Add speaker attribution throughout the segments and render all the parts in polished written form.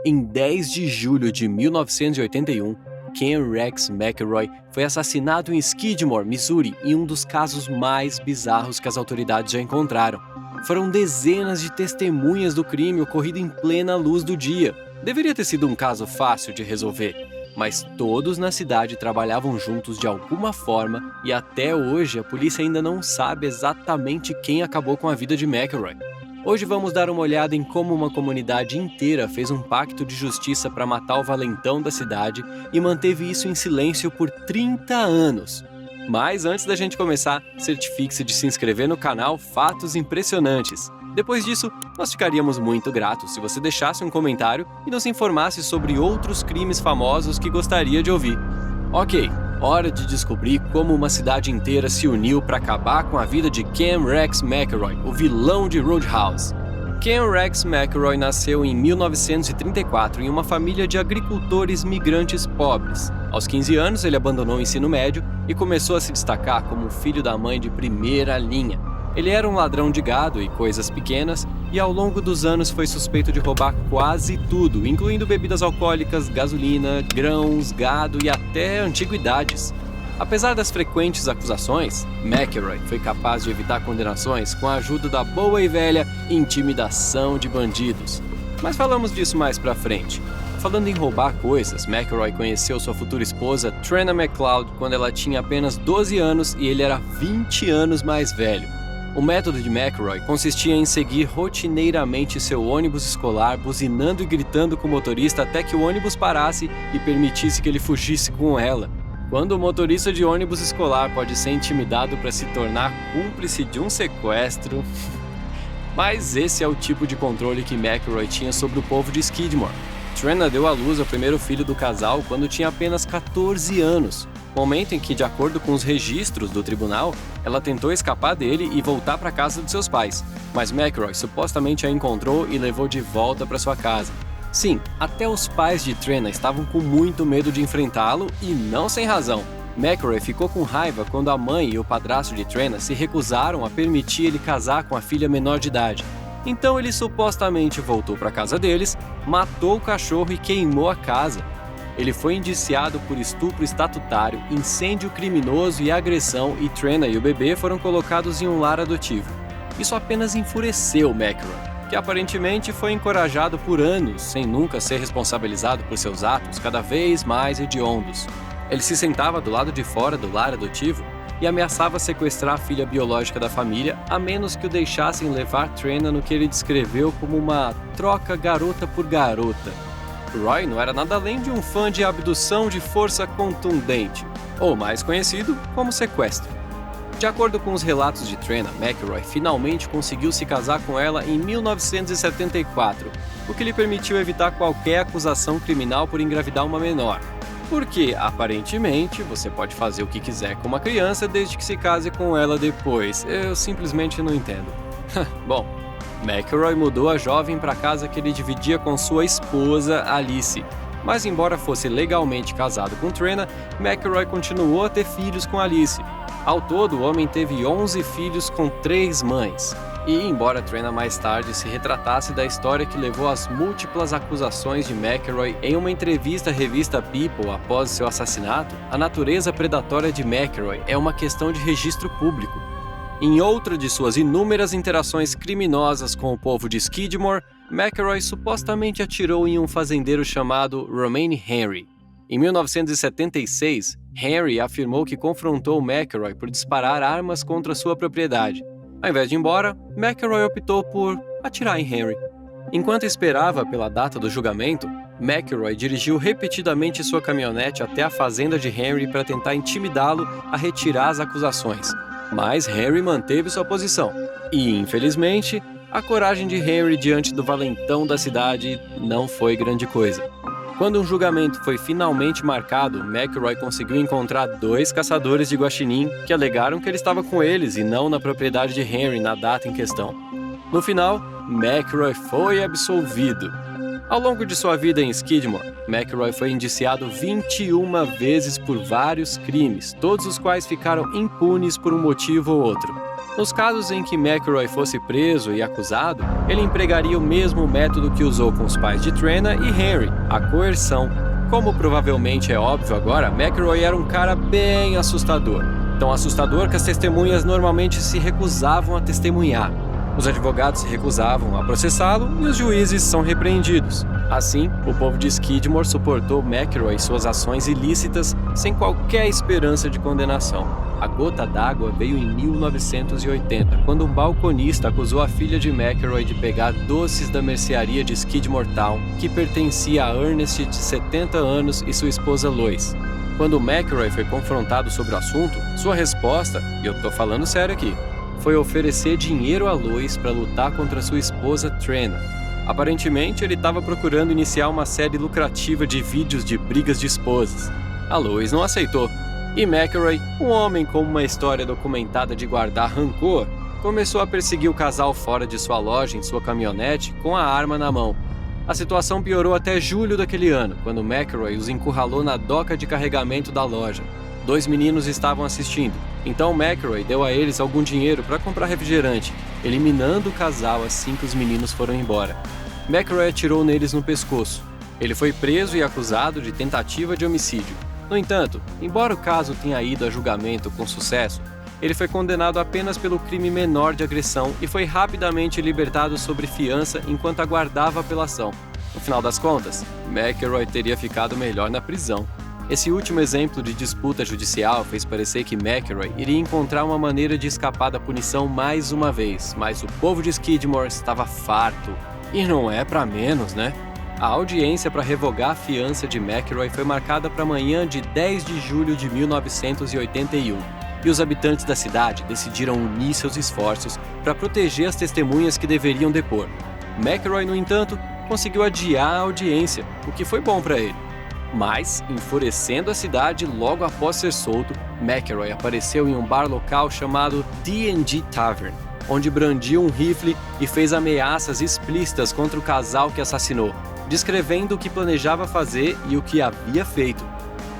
Speaker 1: Em 10 de julho de 1981, Ken Rex McElroy foi assassinado em Skidmore, Missouri, em um dos casos mais bizarros que as autoridades já encontraram. Foram dezenas de testemunhas do crime ocorrido em plena luz do dia. Deveria ter sido um caso fácil de resolver, mas todos na cidade trabalhavam juntos de alguma forma e até hoje a polícia ainda não sabe exatamente quem acabou com a vida de McElroy. Hoje vamos dar uma olhada em como uma comunidade inteira fez um pacto de justiça para matar o valentão da cidade e manteve isso em silêncio por 30 anos. Mas antes da gente começar, certifique-se de se inscrever no canal Fatos Impressionantes. Depois disso, nós ficaríamos muito gratos se você deixasse um comentário e nos informasse sobre outros crimes famosos que gostaria de ouvir. Ok, hora de descobrir como uma cidade inteira se uniu para acabar com a vida de Ken Rex McElroy, o vilão de Roadhouse. Ken Rex McElroy nasceu em 1934 em uma família de agricultores migrantes pobres. Aos 15 anos, ele abandonou o ensino médio e começou a se destacar como um filho da mãe de primeira linha. Ele era um ladrão de gado e coisas pequenas, e ao longo dos anos foi suspeito de roubar quase tudo, incluindo bebidas alcoólicas, gasolina, grãos, gado e até antiguidades. Apesar das frequentes acusações, McElroy foi capaz de evitar condenações com a ajuda da boa e velha intimidação de bandidos. Mas falamos disso mais pra frente. Falando em roubar coisas, McElroy conheceu sua futura esposa, Trena McLeod, quando ela tinha apenas 12 anos e ele era 20 anos mais velho. O método de McElroy consistia em seguir rotineiramente seu ônibus escolar, buzinando e gritando com o motorista até que o ônibus parasse e permitisse que ele fugisse com ela. Quando o motorista de ônibus escolar pode ser intimidado para se tornar cúmplice de um sequestro... Mas esse é o tipo de controle que McElroy tinha sobre o povo de Skidmore. Trena deu à luz ao primeiro filho do casal quando tinha apenas 14 anos, momento em que, de acordo com os registros do tribunal, ela tentou escapar dele e voltar para a casa de seus pais, mas McElroy supostamente a encontrou e levou de volta para sua casa. Sim, até os pais de Trena estavam com muito medo de enfrentá-lo e não sem razão. McElroy ficou com raiva quando a mãe e o padrasto de Trena se recusaram a permitir ele casar com a filha menor de idade. Então ele supostamente voltou para a casa deles, matou o cachorro e queimou a casa. Ele foi indiciado por estupro estatutário, incêndio criminoso e agressão, e Trena e o bebê foram colocados em um lar adotivo. Isso apenas enfureceu McElroy, que aparentemente foi encorajado por anos, sem nunca ser responsabilizado por seus atos cada vez mais hediondos. Ele se sentava do lado de fora do lar adotivo e ameaçava sequestrar a filha biológica da família, a menos que o deixassem levar Trena no que ele descreveu como uma troca garota por garota. Roy não era nada além de um fã de abdução de força contundente, ou mais conhecido como sequestro. De acordo com os relatos de Trena, McElroy finalmente conseguiu se casar com ela em 1974, o que lhe permitiu evitar qualquer acusação criminal por engravidar uma menor. Porque, aparentemente, você pode fazer o que quiser com uma criança desde que se case com ela depois. Eu simplesmente não entendo. Bom, McElroy mudou a jovem para a casa que ele dividia com sua esposa, Alice. Mas embora fosse legalmente casado com Trena, McElroy continuou a ter filhos com Alice. Ao todo, o homem teve 11 filhos com 3 mães. E, embora Trena mais tarde se retratasse da história que levou às múltiplas acusações de McElroy em uma entrevista à revista People após seu assassinato, a natureza predatória de McElroy é uma questão de registro público. Em outra de suas inúmeras interações criminosas com o povo de Skidmore, McElroy supostamente atirou em um fazendeiro chamado Romaine Henry. Em 1976, Henry afirmou que confrontou McElroy por disparar armas contra sua propriedade. Ao invés de ir embora, McElroy optou por atirar em Henry. Enquanto esperava pela data do julgamento, McElroy dirigiu repetidamente sua caminhonete até a fazenda de Henry para tentar intimidá-lo a retirar as acusações. Mas Henry manteve sua posição. E, infelizmente, a coragem de Henry diante do valentão da cidade não foi grande coisa. Quando um julgamento foi finalmente marcado, McElroy conseguiu encontrar 2 caçadores de guaxinim que alegaram que ele estava com eles e não na propriedade de Henry na data em questão. No final, McElroy foi absolvido. Ao longo de sua vida em Skidmore, McElroy foi indiciado 21 vezes por vários crimes, todos os quais ficaram impunes por um motivo ou outro. Nos casos em que McElroy fosse preso e acusado, ele empregaria o mesmo método que usou com os pais de Trina e Henry, a coerção. Como provavelmente é óbvio agora, McElroy era um cara bem assustador. Tão assustador que as testemunhas normalmente se recusavam a testemunhar. Os advogados se recusavam a processá-lo e os juízes são repreendidos. Assim, o povo de Skidmore suportou McElroy e suas ações ilícitas sem qualquer esperança de condenação. A gota d'água veio em 1980, quando um balconista acusou a filha de McElroy de pegar doces da mercearia de Skidmore Town, que pertencia a Ernest, de 70 anos, e sua esposa Lois. Quando McElroy foi confrontado sobre o assunto, sua resposta, e eu tô falando sério aqui, foi oferecer dinheiro a Lois para lutar contra sua esposa Trina. Aparentemente, ele estava procurando iniciar uma série lucrativa de vídeos de brigas de esposas. A Lois não aceitou. E McElroy, um homem com uma história documentada de guardar rancor, começou a perseguir o casal fora de sua loja em sua caminhonete com a arma na mão. A situação piorou até julho daquele ano, quando McElroy os encurralou na doca de carregamento da loja. 2 meninos estavam assistindo, então McElroy deu a eles algum dinheiro para comprar refrigerante, eliminando o casal assim que os meninos foram embora. McElroy atirou neles no pescoço. Ele foi preso e acusado de tentativa de homicídio. No entanto, embora o caso tenha ido a julgamento com sucesso, ele foi condenado apenas pelo crime menor de agressão e foi rapidamente libertado sob fiança enquanto aguardava a apelação. No final das contas, McElroy teria ficado melhor na prisão. Esse último exemplo de disputa judicial fez parecer que McElroy iria encontrar uma maneira de escapar da punição mais uma vez, mas o povo de Skidmore estava farto. E não é pra menos, né? A audiência para revogar a fiança de McElroy foi marcada para a manhã de 10 de julho de 1981, e os habitantes da cidade decidiram unir seus esforços para proteger as testemunhas que deveriam depor. McElroy, no entanto, conseguiu adiar a audiência, o que foi bom para ele. Mas, enfurecendo a cidade logo após ser solto, McElroy apareceu em um bar local chamado D&G Tavern, onde brandiu um rifle e fez ameaças explícitas contra o casal que assassinou, descrevendo o que planejava fazer e o que havia feito.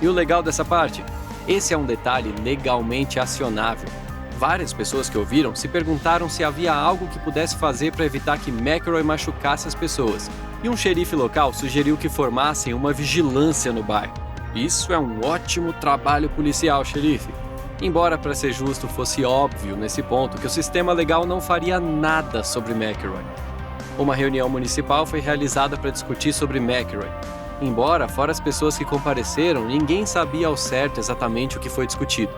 Speaker 1: E o legal dessa parte? Esse é um detalhe legalmente acionável. Várias pessoas que ouviram se perguntaram se havia algo que pudesse fazer para evitar que McElroy machucasse as pessoas, e um xerife local sugeriu que formassem uma vigilância no bairro. Isso é um ótimo trabalho policial, xerife. Embora, para ser justo, fosse óbvio nesse ponto que o sistema legal não faria nada sobre McElroy. Uma reunião municipal foi realizada para discutir sobre McElroy. Embora, fora as pessoas que compareceram, ninguém sabia ao certo exatamente o que foi discutido.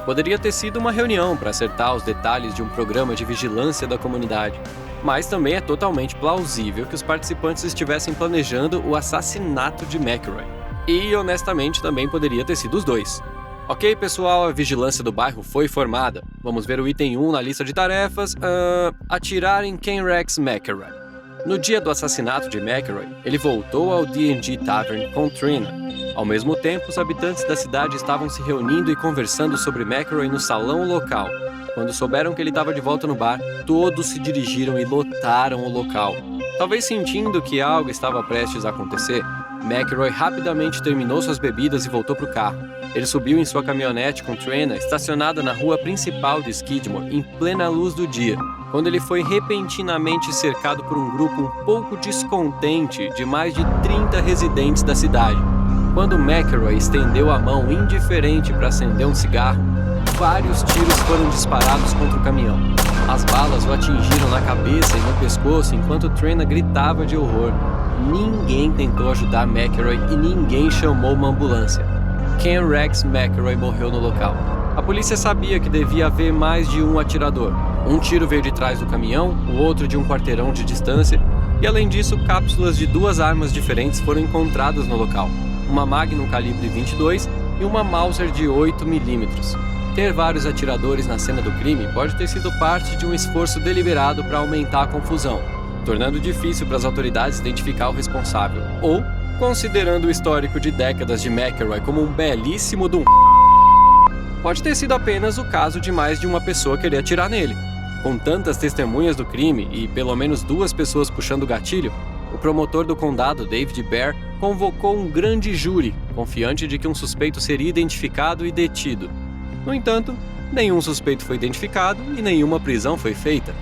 Speaker 1: Poderia ter sido uma reunião para acertar os detalhes de um programa de vigilância da comunidade, mas também é totalmente plausível que os participantes estivessem planejando o assassinato de McElroy. E, honestamente, também poderia ter sido os dois. Ok, pessoal, a vigilância do bairro foi formada. Vamos ver o item 1 na lista de tarefas. Atirar em Ken Rex McElroy. No dia do assassinato de McElroy, ele voltou ao D&G Tavern com Trina. Ao mesmo tempo, os habitantes da cidade estavam se reunindo e conversando sobre McElroy no salão local. Quando souberam que ele estava de volta no bar, todos se dirigiram e lotaram o local. Talvez sentindo que algo estava prestes a acontecer, McElroy rapidamente terminou suas bebidas e voltou para o carro. Ele subiu em sua caminhonete com Trina, estacionada na rua principal de Skidmore, em plena luz do dia, quando ele foi repentinamente cercado por um grupo um pouco descontente de mais de 30 residentes da cidade. Quando McElroy estendeu a mão indiferente para acender um cigarro, vários tiros foram disparados contra o caminhão. As balas o atingiram na cabeça e no pescoço enquanto Trina gritava de horror. Ninguém tentou ajudar McElroy e ninguém chamou uma ambulância. Ken Rex McElroy morreu no local. A polícia sabia que devia haver mais de um atirador. Um tiro veio de trás do caminhão, o outro de um quarteirão de distância, e além disso, cápsulas de 2 armas diferentes foram encontradas no local. Uma Magnum calibre 22 e uma Mauser de 8mm. Ter vários atiradores na cena do crime pode ter sido parte de um esforço deliberado para aumentar a confusão, tornando difícil para as autoridades identificar o responsável, ou considerando o histórico de décadas de McElroy como um belíssimo pode ter sido apenas o caso de mais de uma pessoa querer atirar nele. Com tantas testemunhas do crime e pelo menos 2 pessoas puxando o gatilho, o promotor do condado, David Baer, convocou um grande júri, confiante de que um suspeito seria identificado e detido. No entanto, Nenhum suspeito foi identificado e nenhuma prisão foi feita.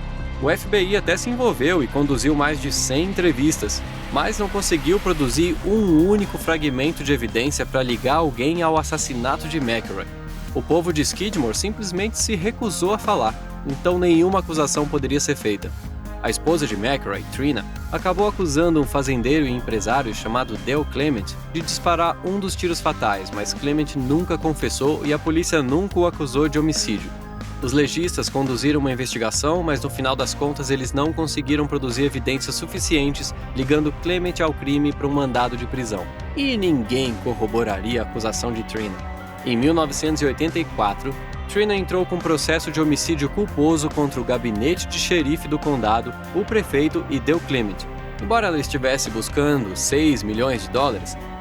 Speaker 1: O FBI até se envolveu e conduziu mais de 100 entrevistas, mas não conseguiu produzir um único fragmento de evidência para ligar alguém ao assassinato de McElroy. O povo de Skidmore simplesmente se recusou a falar, então nenhuma acusação poderia ser feita. A esposa de McElroy, Trina, acabou acusando um fazendeiro e empresário chamado Dale Clement de disparar um dos tiros fatais, mas Clement nunca confessou e a polícia nunca o acusou de homicídio. Os legistas conduziram uma investigação, mas no final das contas eles não conseguiram produzir evidências suficientes ligando Clement ao crime para um mandado de prisão. E ninguém corroboraria a acusação de Trina. Em 1984, Trina entrou com um processo de homicídio culposo contra o gabinete de xerife do condado, o prefeito e Dale Clement. Embora ela estivesse buscando $6 milhões,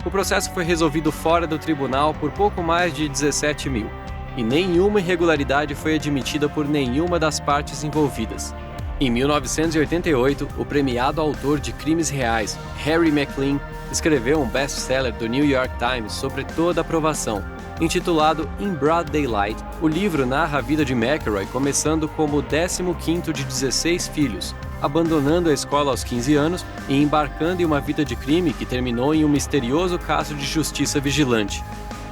Speaker 1: o processo foi resolvido fora do tribunal por pouco mais de 17 mil. E nenhuma irregularidade foi admitida por nenhuma das partes envolvidas. Em 1988, o premiado autor de crimes reais, Harry McLean, escreveu um best-seller do New York Times sobre toda a provação. Intitulado In Broad Daylight, o livro narra a vida de McElroy começando como o 15º de 16 filhos, abandonando a escola aos 15 anos e embarcando em uma vida de crime que terminou em um misterioso caso de justiça vigilante.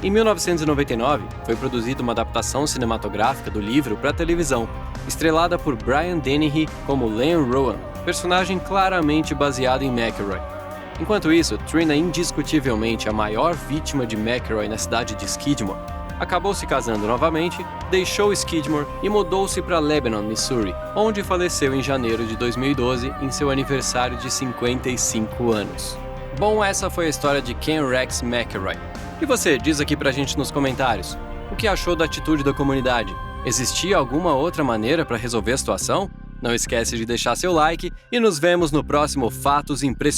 Speaker 1: Em 1999, foi produzida uma adaptação cinematográfica do livro para a televisão, estrelada por Brian Dennehy como Len Rowan, personagem claramente baseado em McElroy. Enquanto isso, Trina, indiscutivelmente a maior vítima de McElroy na cidade de Skidmore, acabou se casando novamente, deixou Skidmore e mudou-se para Lebanon, Missouri, onde faleceu em janeiro de 2012 em seu aniversário de 55 anos. Bom, essa foi a história de Ken Rex McElroy. E você, diz aqui pra gente nos comentários, o que achou da atitude da comunidade? Existia alguma outra maneira para resolver a situação? Não esquece de deixar seu like e nos vemos no próximo Fatos Impressionantes.